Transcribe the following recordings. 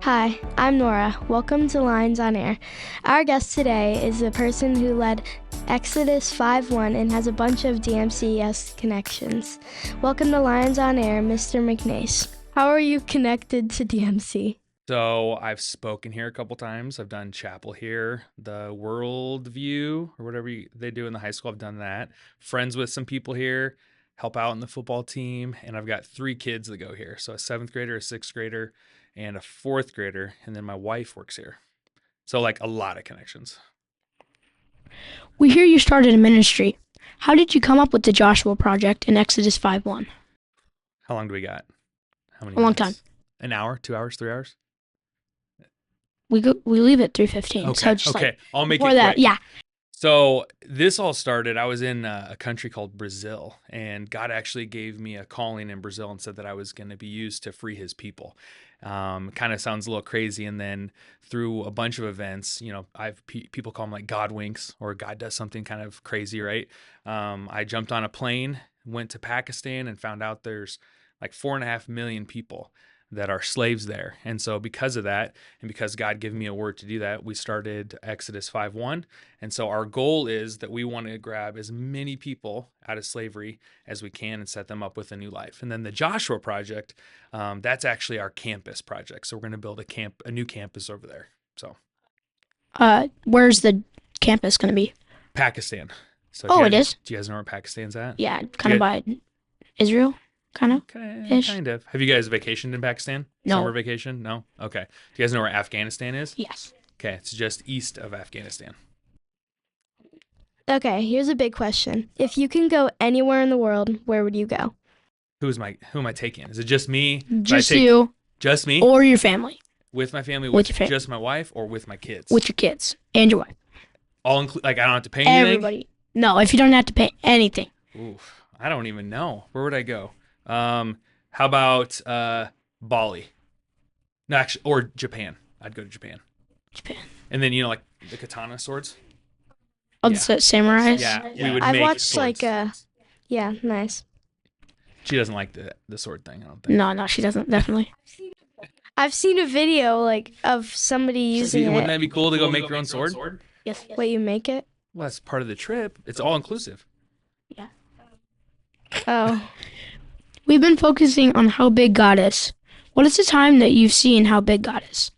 Hi, I'm Nora. Welcome to Lines on Air. Our guest today is the person who led Exodus 5:1 and has a bunch of DMCS connections. Welcome to Lines on Air, Mr. Mcnase. How are you connected to DMC? So I've spoken here a couple times. I've done chapel here, the World View or whatever they do in the high school. I've done that. Friends with some people here, help out in the football team, and I've got 3 kids that go here. So a 7th grader, a 6th grader, and a 4th grader, and then my wife works here. So like a lot of connections. We hear you started a ministry. How did you come up with the Joshua Project in Exodus 5:1? How long do we got? How many A long minutes? time. An hour, 2 hours, 3 hours? We leave at 3:15. Okay. So just okay. I'll make it before quick. that, yeah. So this all started, I was in a country called Brazil, and God actually gave me a calling in Brazil and said that I was going to be used to free his people. Kind of sounds a little crazy. And then through a bunch of events, people call them like God winks, or God does something kind of crazy, right? I jumped on a plane, went to Pakistan, and found out there's like 4.5 million people that are slaves there. And so because of that, and because God gave me a word to do that, we started Exodus 5:1. And so our goal is that we want to grab as many people out of slavery as we can and set them up with a new life. And then the Joshua Project, that's actually our campus project. So we're going to build a new campus over there. So Where's the campus going to be? Pakistan. So It is? Do you guys know where Pakistan's at? Yeah, kind of by Israel, kind of. Ish. Kind of. Have you guys vacationed in Pakistan? No. Summer vacation? No? Okay. Do you guys know where Afghanistan is? Yes. Okay, it's just east of Afghanistan. Okay, here's a big question. If you can go anywhere in the world, where would you go? Who am I taking? Is it just me? Just you. Just me? Or your family. With my family? With your family. Just my wife, or with my kids? With your kids and your wife. Like I don't have to pay anything? Everybody. No, if you don't have to pay anything. Oof, I don't even know. Where would I go? How about Bali? No, actually, or Japan. I'd go to Japan. Japan. And then like the katana swords. Oh, the samurais? Yeah, we would I've make watched swords. yeah, nice. She doesn't like the sword thing, I don't think. No, she doesn't, definitely. I've seen a video of somebody using Wouldn't it. that be cool to go make your own sword? Yes. Wait, you make it? Well, that's part of the trip. It's all inclusive. Yeah. Oh. We've been focusing on how big God is. What is the time that you've seen how big God is?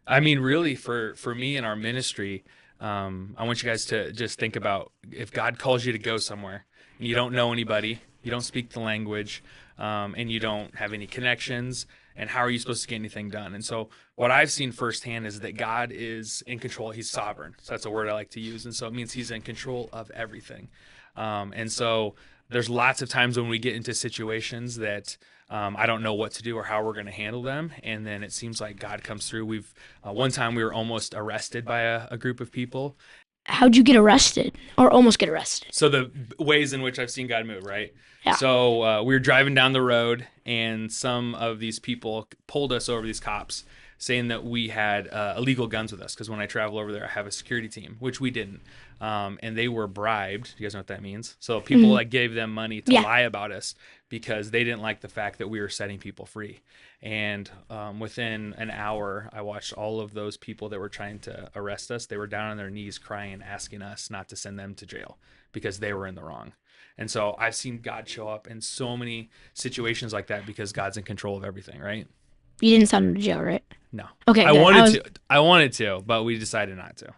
I mean, really, for me in our ministry, I want you guys to just think about if God calls you to go somewhere and you don't know anybody, you don't speak the language, and you don't have any connections, and how are you supposed to get anything done? And so what I've seen firsthand is that God is in control. He's sovereign. So that's a word I like to use. And so it means he's in control of everything. And so there's lots of times when we get into situations that I don't know what to do or how we're going to handle them. And then it seems like God comes through. One time we were almost arrested by a group of people. How'd you get arrested or almost get arrested? So the ways in which I've seen God move, right? Yeah. So we were driving down the road, and some of these people pulled us over, these cops, saying that we had illegal guns with us. Because when I travel over there, I have a security team, which we didn't. And they were bribed. Do you guys know what that means? So people gave them money to lie about us because they didn't like the fact that we were setting people free. And within an hour, I watched all of those people that were trying to arrest us. They were down on their knees crying, asking us not to send them to jail because they were in the wrong. And so I've seen God show up in so many situations like that because God's in control of everything, right? You didn't send them to jail, right? No. Okay. I wanted to, but we decided not to.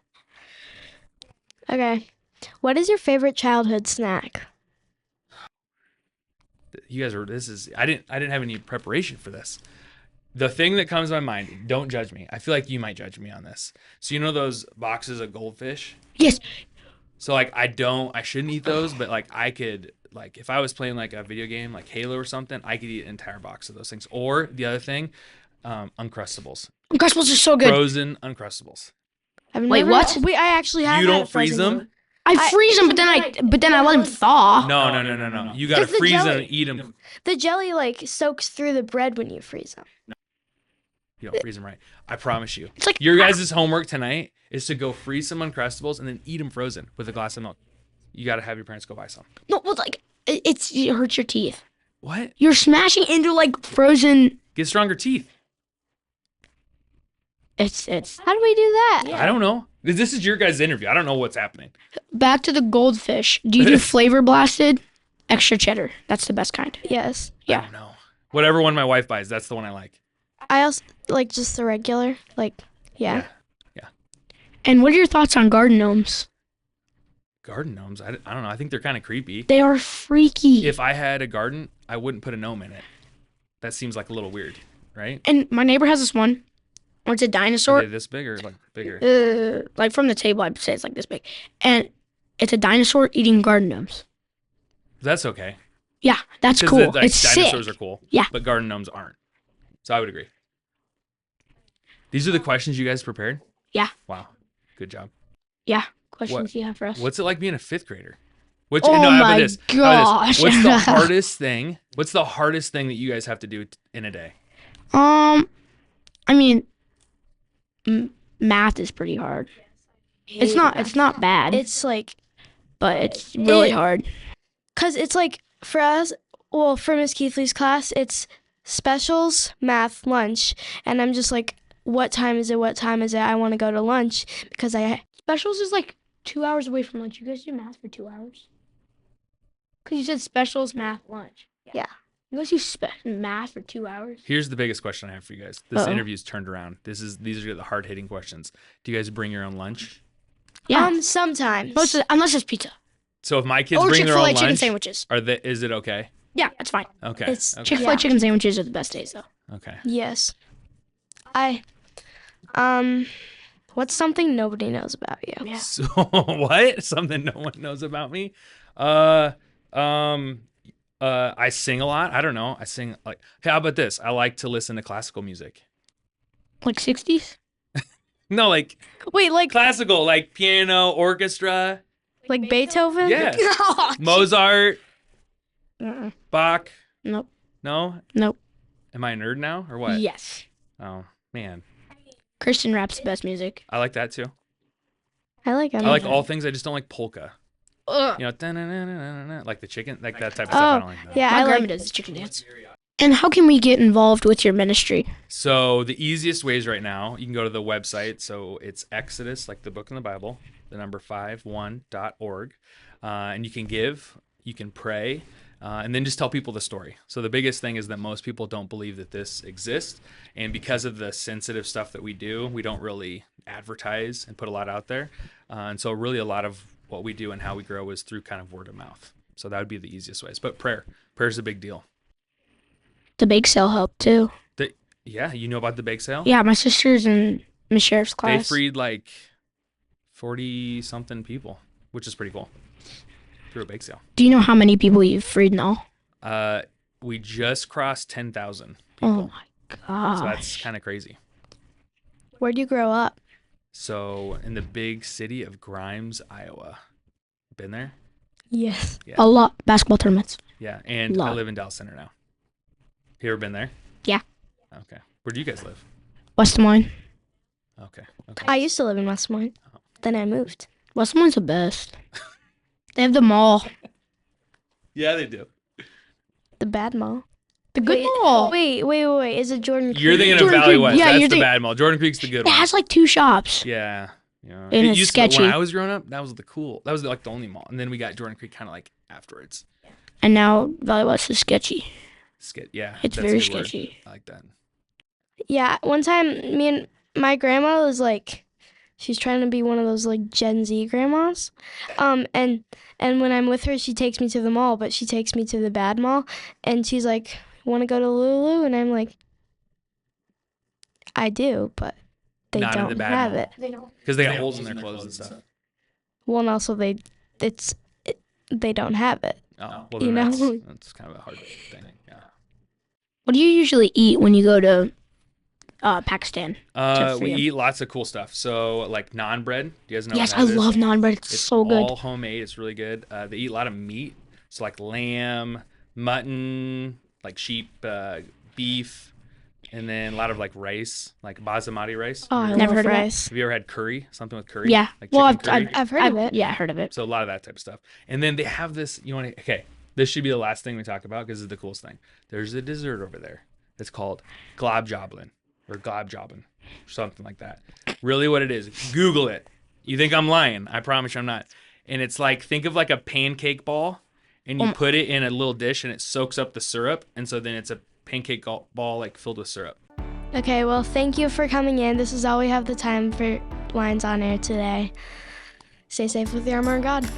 Okay. What is your favorite childhood snack? You guys I didn't have any preparation for this. The thing that comes to my mind, don't judge me. I feel like you might judge me on this. So you know those boxes of goldfish? Yes. So like I shouldn't eat those, but like I could, like if I was playing like a video game like Halo or something, I could eat an entire box of those things. Or the other thing, Uncrustables. Uncrustables are so good. Frozen Uncrustables. Wait, what? I actually have. You don't freeze them? I freeze them, but then I let them thaw. No. You gotta freeze them and eat them. The jelly soaks through the bread when you freeze them. You don't freeze them right. I promise you. It's like Your guys' homework tonight is to go freeze some Uncrustables and then eat them frozen with a glass of milk. You got to have your parents go buy some. No, well, like it hurts your teeth. What? You're smashing into like frozen. Get stronger teeth. It's How do we do that? I don't know. This is your guys' interview. I don't know what's happening. back to the goldfish. Do you do flavor blasted? Extra cheddar. That's the best kind. Yes. I Yeah. don't know. Whatever one my wife buys, that's the one I like. I also like just the regular. Like, yeah. And what are your thoughts on garden gnomes? Garden gnomes, I don't know. I think they're kind of creepy. They are freaky. If I had a garden, I wouldn't put a gnome in it. That seems like a little weird, right? And my neighbor has this one. Where it's a Are dinosaur. they this big or like bigger? Like from the table, I'd say it's like this big. And it's a dinosaur eating garden gnomes. That's okay. Yeah, that's 'Cause cool. like, It's dinosaurs sick. are cool. Yeah. But garden gnomes aren't. So I would agree. These are the questions you guys prepared? Yeah. Wow. Good job. Yeah. Questions you have for us? What's it like being a fifth grader? Which, Oh no, how about my this? How about this? gosh. What's the hardest thing? What's the hardest thing that you guys have to do in a day? I mean, math is pretty hard. It's not bad, It's like, but it's really it- hard. cause it's like for us. Well, for Miss Keithley's class, it's specials, math, lunch, and I'm just like, what time is it? What time is it? I want to go to lunch because Specials is like 2 hours away from lunch. You guys do math for 2 hours? Because you said specials, math, lunch. Yeah. You guys do math for 2 hours? Here's the biggest question I have for you guys. This Uh-oh. interview's turned around. These are the hard hitting questions. Do you guys bring your own lunch? Yeah. Sometimes. Unless it's pizza. So if my kids Or bring their own Chick-fil-A chicken lunch, sandwiches. is it okay? Yeah, that's fine. Okay. It's okay. Chick-fil-A Yeah. chicken sandwiches are the best days, though. Okay. Yes. What's something nobody knows about you? Yeah. So what? Something no one knows about me? I sing a lot. I don't know. I sing like. Hey, how about this? I like to listen to classical music. Like 60s? No, like Wait, like classical, like piano, orchestra. Beethoven? Yeah. Mozart, Uh-uh. Bach. Nope. No? Nope. Am I a nerd now or what? Yes. Oh, man. Christian rap's the best music. I like that too. I like I like all things. I just don't like polka. Ugh. You know, da-na-na-na-na-na, like the chicken, like that type of stuff. I don't like that. Yeah, My I grandma like. does the chicken dance. And how can we get involved with your ministry? So the easiest ways right now, you can go to the website. So it's Exodus, like the book in the Bible, the number 51.org. And you can give, you can pray, and then just tell people the story. So the biggest thing is that most people don't believe that this exists. And because of the sensitive stuff that we do, we don't really advertise and put a lot out there. And so really a lot of what we do and how we grow is through kind of word of mouth. So that would be the easiest ways. But prayer is a big deal. The bake sale helped too. Yeah, you know about the bake sale? Yeah, my sister's in Miss Sheriff's class. They freed like 40 something people, which is pretty cool, through a bake sale. Do you know how many people you've freed in all? We just crossed 10,000 Oh people. my gosh. So that's kind of crazy. Where'd you grow up? So in the big city of Grimes, Iowa. Been there? Yes. Yeah. A lot. Basketball tournaments. Yeah. And I Lot. live in Dallas Center now. You ever been there? Yeah. Okay. Where do you guys live? West Des Moines. Okay. Okay. I used to live in West Des Moines. Then I moved. West Des Moines the best. They have the mall. Yeah, they do. The bad mall. The good Wait, mall. Wait. Is it Jordan Creek? You're thinking of Jordan Valley Creek. West. Yeah, That's you're the thinking- bad mall. Jordan Creek's the good It one. has like 2 shops. Yeah. Yeah. And it's used to- sketchy. when I was growing up, that was like the only mall. And then we got Jordan Creek kind of like afterwards. And now Valley West is sketchy. Yeah. It's that's a very good word. sketchy. I like that. Yeah, one time me and my grandma was like, she's trying to be one of those like Gen Z grandmas. And when I'm with her, she takes me to the mall, but she takes me to the bad mall, and she's like, "Want to go to Lulu?" And I'm like, "I do, but they Not in the don't bad have mall. it." Because they got holes in their clothes and stuff. Well, and also they don't have it. Oh, well, You then know? that's kind of a hard thing. Yeah. What do you usually eat when you go to Pakistan? We freedom. eat lots of cool stuff. So, like naan bread. Do you guys know? Yes, what I that is? love naan bread. It's so good. All homemade. It's really good. They eat a lot of meat. So, like lamb, mutton, like sheep, beef, and then a lot of like rice, like basmati rice. Oh, I Never love heard of that. rice. Have you ever had curry? Something with curry? Yeah. Like Well, chicken curry? I've heard of it. Yeah, I heard of it. So a lot of that type of stuff. And then they have this, okay, this should be the last thing we talk about because it's the coolest thing. There's a dessert over there that's called glob joblin. or glob jobbing, something like that. Really what it is. Google it. You think I'm lying. I promise you I'm not. And it's like, think of like a pancake ball, and you put it in a little dish and it soaks up the syrup. And so then it's a pancake ball like filled with syrup. Okay, well, thank you for coming in. This is all we have the time for Lines on Air today. Stay safe with the armor of God.